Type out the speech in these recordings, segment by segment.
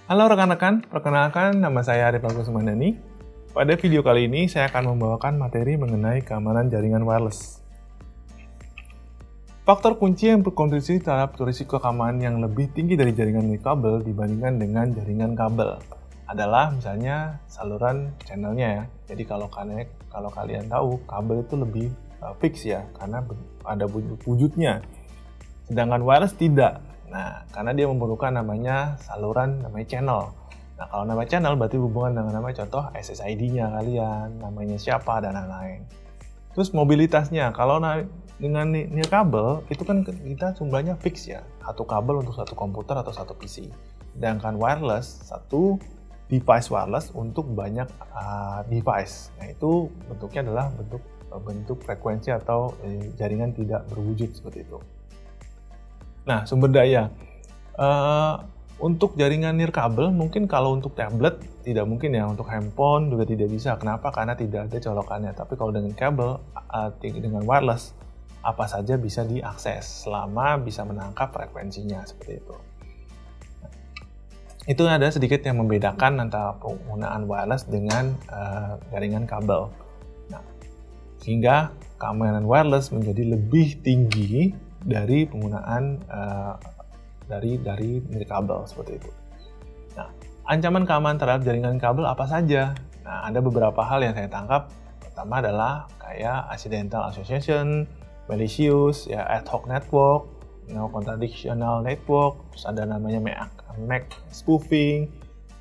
Halo rekan-rekan, perkenalkan nama saya Arif Agus Sumandani. Pada video kali ini saya akan membawakan materi mengenai keamanan jaringan wireless. Faktor kunci yang berkontribusi terhadap risiko keamanan yang lebih tinggi dari jaringan nirkabel dibandingkan dengan jaringan kabel adalah misalnya saluran channelnya ya. Jadi kalau kalian tahu kabel itu lebih fix ya karena ada wujudnya. Sedangkan wireless tidak. Nah, karena dia memerlukan namanya saluran, namanya channel. Nah, kalau nama channel berarti hubungan dengan namanya contoh SSID-nya kalian, namanya siapa, dan lain-lain. Terus mobilitasnya, kalau dengan nirkabel, itu kan kita jumlahnya fix ya. Satu kabel untuk satu komputer atau satu PC. Sedangkan wireless, satu device wireless untuk banyak device. Nah, itu bentuknya adalah bentuk frekuensi atau jaringan tidak berwujud seperti itu. Nah, sumber daya. Untuk jaringan nirkabel, mungkin kalau untuk tablet tidak mungkin ya, untuk handphone juga tidak bisa. Kenapa? Karena tidak ada colokannya. Tapi kalau dengan kabel, dengan wireless, apa saja bisa diakses selama bisa menangkap frekuensinya seperti itu. Itu ada sedikit yang membedakan antara penggunaan wireless dengan jaringan kabel. Nah, sehingga keamanan wireless menjadi lebih tinggi dari penggunaan dari nirkabel seperti itu. Nah, ancaman keamanan terhadap jaringan kabel apa saja? Nah, ada beberapa hal yang saya tangkap. Pertama adalah kayak accidental association, malicious, ya ad hoc network, contradictional network, terus ada namanya MAC spoofing,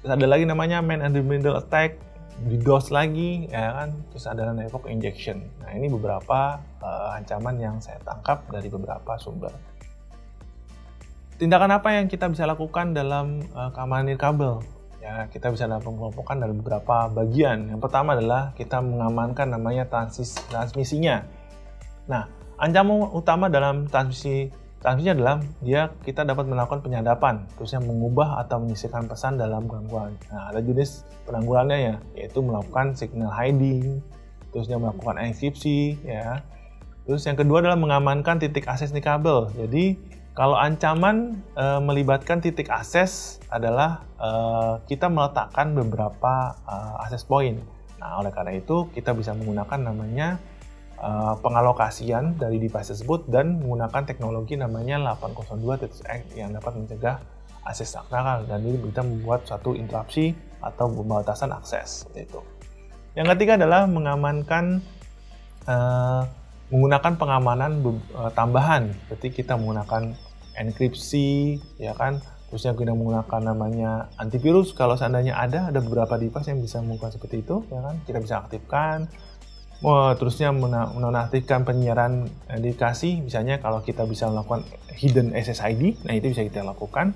terus ada lagi namanya man in the middle attack, DDoS lagi, ya kan, terus ada network injection. Nah, ini beberapa ancaman yang saya tangkap dari beberapa sumber. Tindakan apa yang kita bisa lakukan dalam keamanan nirkabel? Ya, kita bisa mengelompokkan dalam beberapa bagian. Yang pertama adalah kita mengamankan namanya transmisinya. Nah, ancaman utama dalam transmisinya adalah kita dapat melakukan penyadapan, terusnya mengubah atau menyisipkan pesan dalam gangguan. Nah, ada jenis penanggulannya ya, yaitu melakukan signal hiding, terusnya melakukan enkripsi, ya. Terus yang kedua adalah mengamankan titik akses nirkabel. Jadi kalau ancaman melibatkan titik akses adalah kita meletakkan beberapa akses point. Nah, oleh karena itu kita bisa menggunakan namanya pengalokasian dari device tersebut dan menggunakan teknologi namanya 802.x yang dapat mencegah akses nakal dan ini bisa membuat suatu interupsi atau pembatasan akses. Itu. Yang ketiga adalah mengamankan menggunakan pengamanan tambahan, seperti kita menggunakan enkripsi, ya kan, terusnya kita menggunakan namanya antivirus. Kalau seandainya ada beberapa device yang bisa melakukan seperti itu, ya kan, kita bisa aktifkan. Terusnya menonaktifkan penyiaran indikasi, misalnya kalau kita bisa melakukan hidden SSID, nah itu bisa kita lakukan.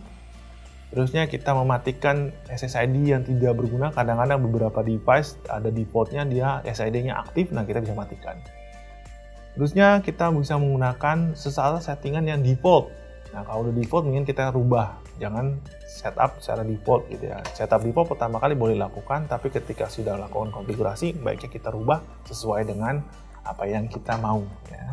Terusnya kita mematikan SSID yang tidak berguna. Kadang-kadang beberapa device ada defaultnya dia SSID-nya aktif, nah kita bisa matikan. Terusnya kita bisa menggunakan settingan yang default. Nah, kalau udah default mungkin kita rubah, jangan setup secara default gitu ya. Setup default pertama kali boleh lakukan, tapi ketika sudah lakukan konfigurasi, baiknya kita rubah sesuai dengan apa yang kita mau. Ya.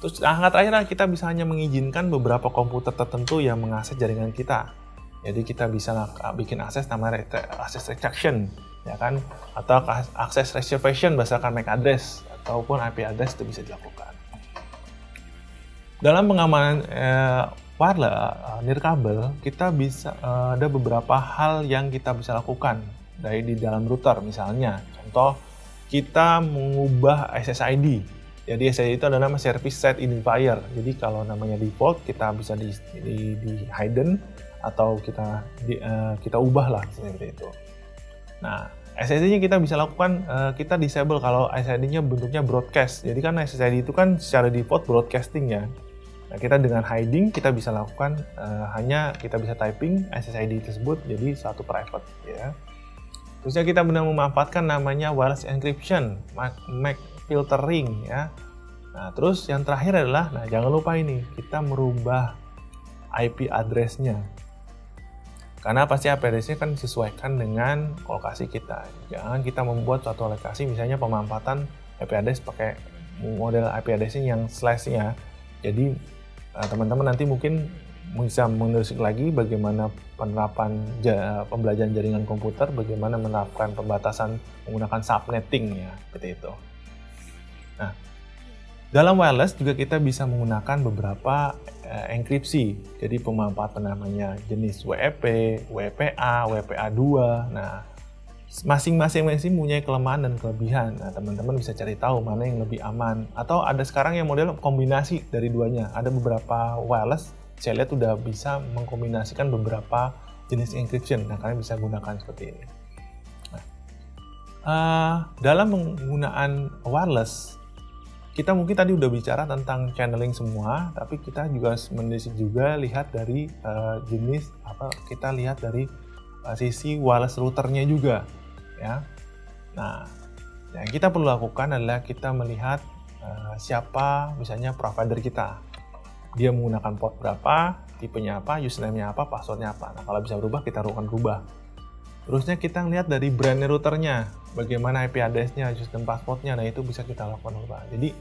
Terus angka terakhir kita bisa hanya mengizinkan beberapa komputer tertentu yang mengakses jaringan kita. Jadi kita bisa bikin akses namanya access restriction, ya kan, atau akses reservation berdasarkan MAC address ataupun IP address itu bisa dilakukan. Dalam pengamanan nirkabel, kita bisa ada beberapa hal yang kita bisa lakukan dari di dalam router misalnya. Contoh, kita mengubah SSID. Jadi SSID itu adalah nama service set identifier. Jadi kalau namanya default kita bisa di hidden atau kita ubah lah seperti itu. Nah, SSID-nya kita bisa lakukan, kita disable kalau SSID-nya bentuknya broadcast. Jadi kan SSID itu kan secara default broadcasting ya. Nah, kita dengan hiding kita bisa lakukan hanya kita bisa typing SSID tersebut jadi satu private ya. Terusnya kita benar memanfaatkan namanya wireless encryption, MAC filtering ya. Nah, terus yang terakhir adalah, nah jangan lupa ini, kita merubah IP address-nya. Karena pasti IP address-nya kan disesuaikan dengan lokasi kita. Jangan kita membuat suatu lokasi, misalnya pemanfaatan IP address pakai model IP address yang slash-nya. Jadi teman-teman nanti mungkin bisa menelisik lagi bagaimana penerapan pembelajaran jaringan komputer, bagaimana menerapkan pembatasan menggunakan subnetting ya, seperti itu. Nah, dalam wireless juga kita bisa menggunakan beberapa enkripsi. Jadi pemanfaatan namanya jenis WEP, WPA, WPA2. Nah, masing-masing punya kelemahan dan kelebihan. Nah, teman-teman bisa cari tahu mana yang lebih aman. Atau ada sekarang yang model kombinasi dari duanya. Ada beberapa wireless, saya lihat udah bisa mengkombinasikan beberapa jenis encryption. Nah, kalian bisa gunakan seperti ini. Nah, dalam penggunaan wireless, kita mungkin tadi udah bicara tentang channeling semua, tapi kita juga mendesak juga lihat dari jenis kita lihat dari sisi wireless routernya juga, ya. Nah, yang kita perlu lakukan adalah kita melihat siapa misalnya provider kita. Dia menggunakan port berapa, tipenya apa, username-nya apa, password-nya apa. Nah, kalau bisa berubah, kita akan rubah. Terusnya kita lihat dari brand routernya, bagaimana IP address-nya, sistem password-nya, nah itu bisa kita lakukan ubah. Jadi,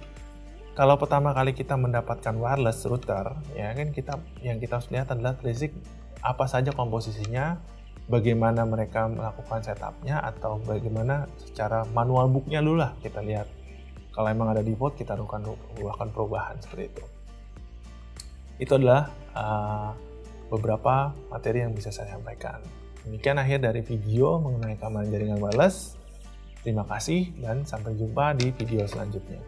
kalau pertama kali kita mendapatkan wireless router, ya kan yang kita harus lihat adalah basic apa saja komposisinya, bagaimana mereka melakukan setupnya, atau bagaimana secara manual booknya dulu lah kita lihat. Kalau emang ada default, kita lakukan perubahan seperti itu. Itu adalah beberapa materi yang bisa saya sampaikan. Demikian akhir dari video mengenai keamanan jaringan wireless. Terima kasih dan sampai jumpa di video selanjutnya.